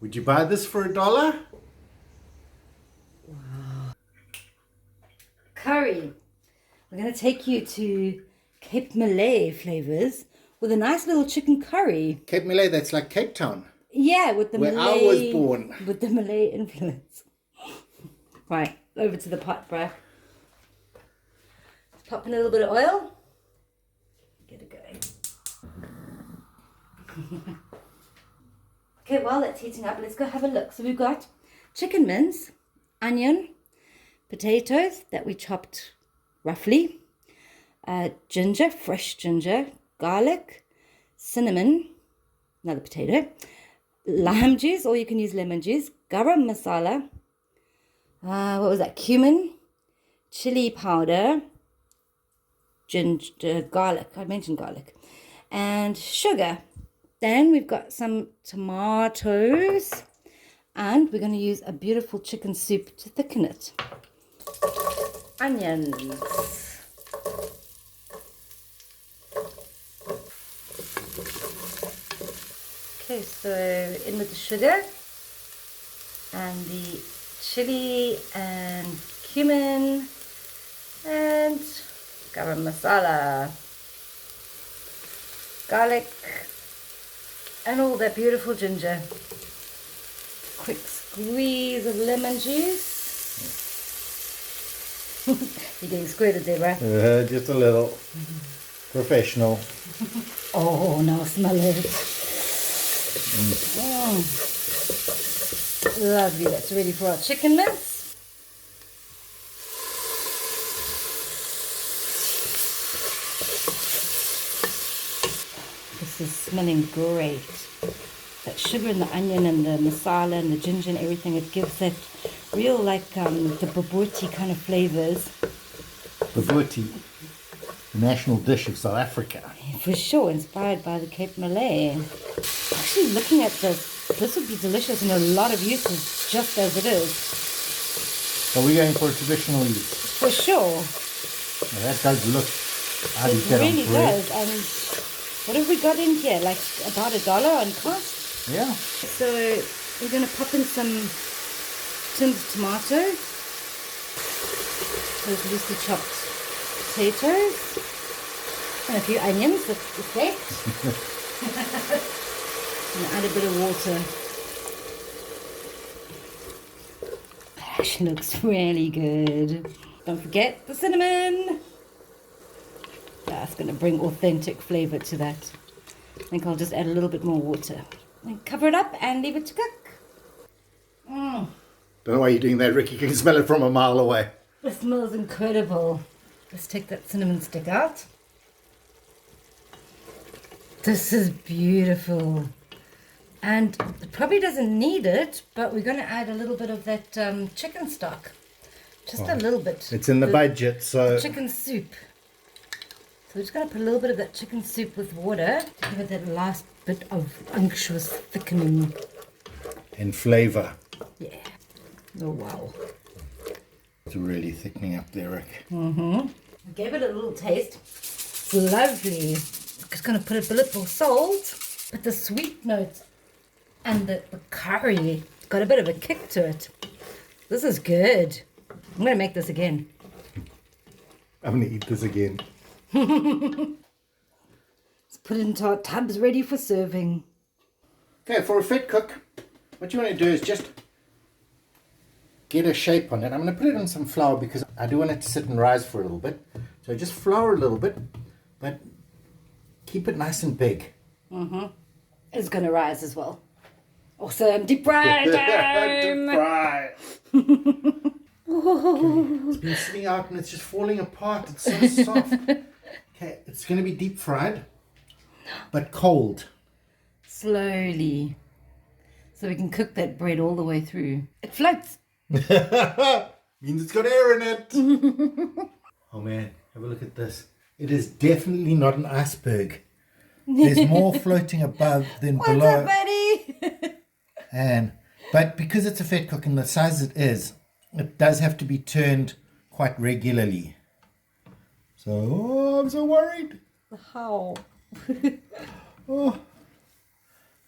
Would you buy this for $1? Curry. We're going to take you to Cape Malay flavors with a nice little chicken curry. Cape Malay, that's like Cape Town. Yeah, with the Where Malay. I was born. With the Malay influence. Right, over to the pot, bruh. Pop in a little bit of oil. Get it going. Okay, while that's heating up, let's go have a look. So we've got chicken mince, onion, potatoes that we chopped roughly, ginger, fresh ginger, garlic, cinnamon, another potato, lime juice, or you can use lemon juice, garam masala, what was that, cumin, chili powder, ginger, garlic, I mentioned garlic, and sugar. Then we've got some tomatoes, and we're going to use a beautiful chicken soup to thicken it. Onions. Okay, so in with the sugar and the chili and cumin and garam masala, garlic, and all that beautiful ginger. Quick squeeze of lemon juice. You're getting squirted there, right? Just a little. Professional. Oh, now smell it. Lovely. That's ready for our chicken mince. This is smelling great. That sugar and the onion and the masala and the ginger and everything, it gives that real like the Babotie kind of flavors. Babotie, the national dish of South Africa. For sure, inspired by the Cape Malay. Actually, looking at this would be delicious in a lot of uses, just as it is. So we're going for a traditional use. For sure. Now that does look. How do you It get really on bread? does. And what have we got in here? Like about $1 on cost? Yeah. So we're going to pop in some tinned tomatoes, those loosely chopped potatoes, and a few onions with effect. And add a bit of water. That actually looks really good. Don't forget the cinnamon. That's going to bring authentic flavor to that. I think I'll just add a little bit more water. And cover it up and leave it to cook. Don't know why you're doing that, Ricky. You can smell it from a mile away. It smells incredible. Let's take that cinnamon stick out. This is beautiful. And it probably doesn't need it, but we're going to add a little bit of that chicken stock. Just a little bit. It's in the budget, so... Chicken soup. So we're just going to put a little bit of that chicken soup with water to give it that last bit of unctuous thickening. And flavour. Yeah. Oh, wow. It's really thickening up there, Rick. I gave it a little taste. It's lovely. Just going to put a bit of salt, but the sweet notes and the curry got a bit of a kick to it. This is good. I'm going to make this again. I'm going to eat this again. Let's put it into our tubs ready for serving. Okay, for a Vetkoek, what you want to do is just get a shape on it. I'm going to put it in some flour because I do want it to sit and rise for a little bit. So just flour a little bit, but keep it nice and big. It's going to rise as well. Awesome. Deep fry time. Deep fry. It's been sitting out and it's just falling apart. It's so soft. Okay, it's going to be deep fried, but cold. Slowly. So we can cook that bread all the way through. It floats. Means it's got air in it. Oh man, have a look at this. It is definitely not an iceberg. There's more floating above than What's below. up, buddy? But because it's a Vetkoek and the size it is, it does have to be turned quite regularly. So, I'm so worried. How? Oh,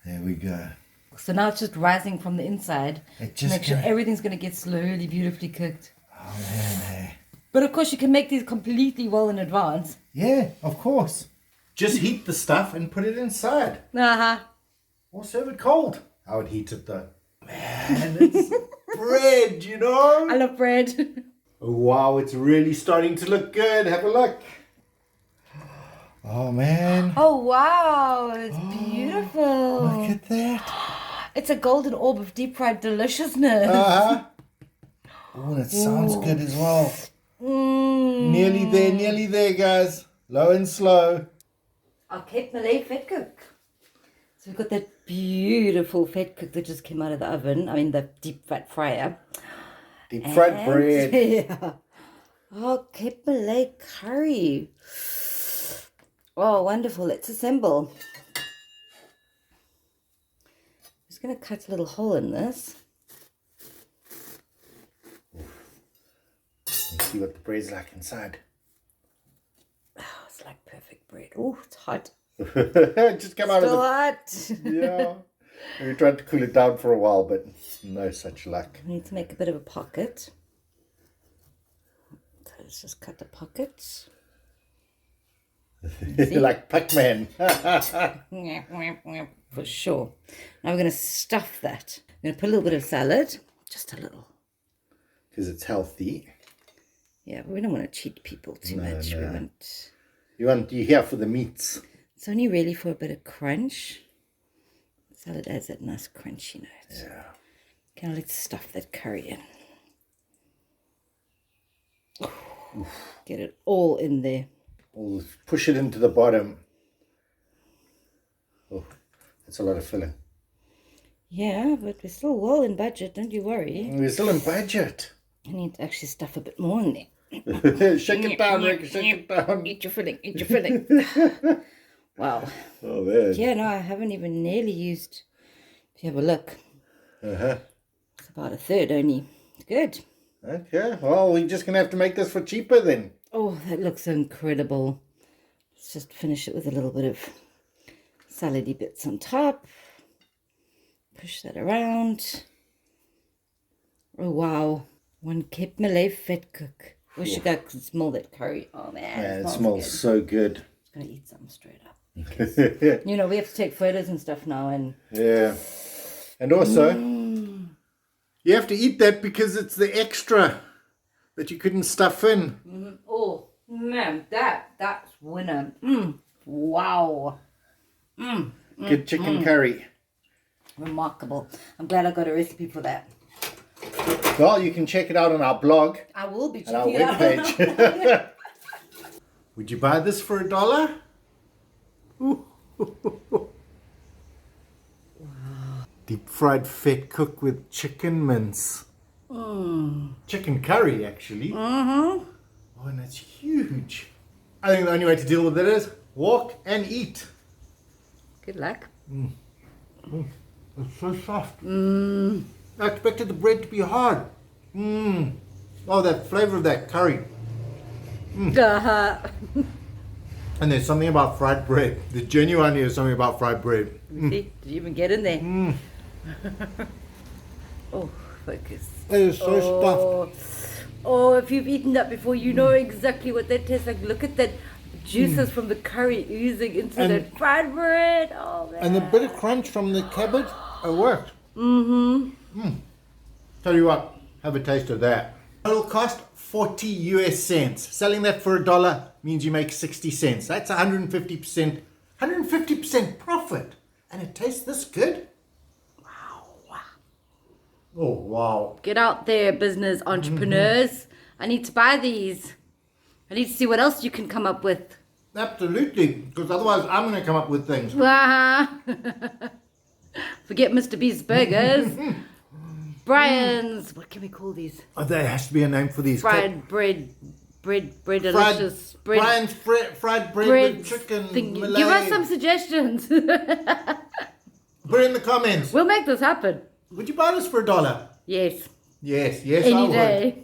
there we go. So now it's just rising from the inside It to just make sure gonna- everything's going to get slowly, beautifully cooked. Oh man, hey. But of course, you can make these completely well in advance. Yeah, of course. Just heat the stuff and put it inside. Uh-huh. Or serve it cold. I would heat it though. Man, it's bread, you know? I love bread. Oh, wow, it's really starting to look good. Have a look. Oh man. Oh, wow. It's beautiful. Look at that. It's a golden orb of deep fried deliciousness. Uh-huh. Oh, that sounds good as well. Nearly there, guys. Low and slow. Our Cape Malay Vetkoek. So we've got that beautiful Vetkoek that just came out of the oven. I mean, the deep fat fryer. Deep fried bread. Yeah. Oh, Cape Malay curry. Oh, wonderful. Let's assemble. I'm just going to cut a little hole in this. Let's see what the bread's like inside. Oh, it's like perfect bread. Oh, it's hot. Just come out of Still the... hot. Yeah. We tried to cool it down for a while, but no such luck. We need to make a bit of a pocket. So let's just cut the pockets. Like Pac-man. For sure. Now we're going to stuff that. I'm going to put a little bit of salad. Just a little. Because it's healthy. Yeah, but we don't want to cheat people too much. no. We want... You're here for the meats. It's only really for a bit of crunch. Salad adds that nice crunchy note. Yeah. Okay, now let's stuff that curry in. Get it all in there. We'll push it into the bottom. Oh, that's a lot of filling. Yeah, but we're still well in budget, don't you worry. We're still in budget. I need to actually stuff a bit more in there. Shake it down, Rick. Shake it down. Eat your filling, eat your filling. Wow. Oh, man. Yeah, no, I haven't even nearly used... If you have a look, Uh-huh. it's about a third only. It's good. Okay. Well, we're just going to have to make this for cheaper then. Oh, that looks incredible. Let's just finish it with a little bit of salady bits on top. Push that around. Oh, wow. One Cape Malay Vetkoek. Wish you guys could smell that curry. Oh, man. Yeah, it good. smells so good. I'm going to eat some straight up. Because, you know, we have to take photos and stuff now. And Yeah. And also, you have to eat that because it's the extra that you couldn't stuff in. oh, man, that's winner. Wow. Good chicken curry. Remarkable. I'm glad I got a recipe for that. Well, you can check it out on our blog I will be and our checking it out. webpage. Would you buy this for $1? Wow. Deep fried Vetkoek with chicken mince. Chicken curry, actually. Oh, and it's huge. I think the only way to deal with it is walk and eat. Good luck. It's so soft. I expected the bread to be hard. Oh, that flavor of that curry. And there's something about fried bread. The genuinely is something about fried bread. See, did you even get in there? Oh, focus. It is so stuffed. Oh, if you've eaten that before, you know exactly what that tastes like. Look at that juices from the curry oozing into And- that fried bread. Oh, man. And the bit of crunch from the cabbage, it worked. Tell you what, have a taste of that. Total cost 40 US cents. Selling that for $1 means you make 60 cents. That's 150% profit. And it tastes this good? Wow. Oh, wow. Get out there, business entrepreneurs. I need to buy these. I need to see what else you can come up with. Absolutely, because otherwise I'm going to come up with things. Forget Mr. Beast's burgers. Brian's, what can we call these? Oh, there has to be a name for these. Fried bread, delicious bread. Brian's fried bread with chicken. Thingy. Malay. Give us some suggestions. Put it in the comments. We'll make this happen. Would you buy this for $1? Yes. Yes, I Any would. day.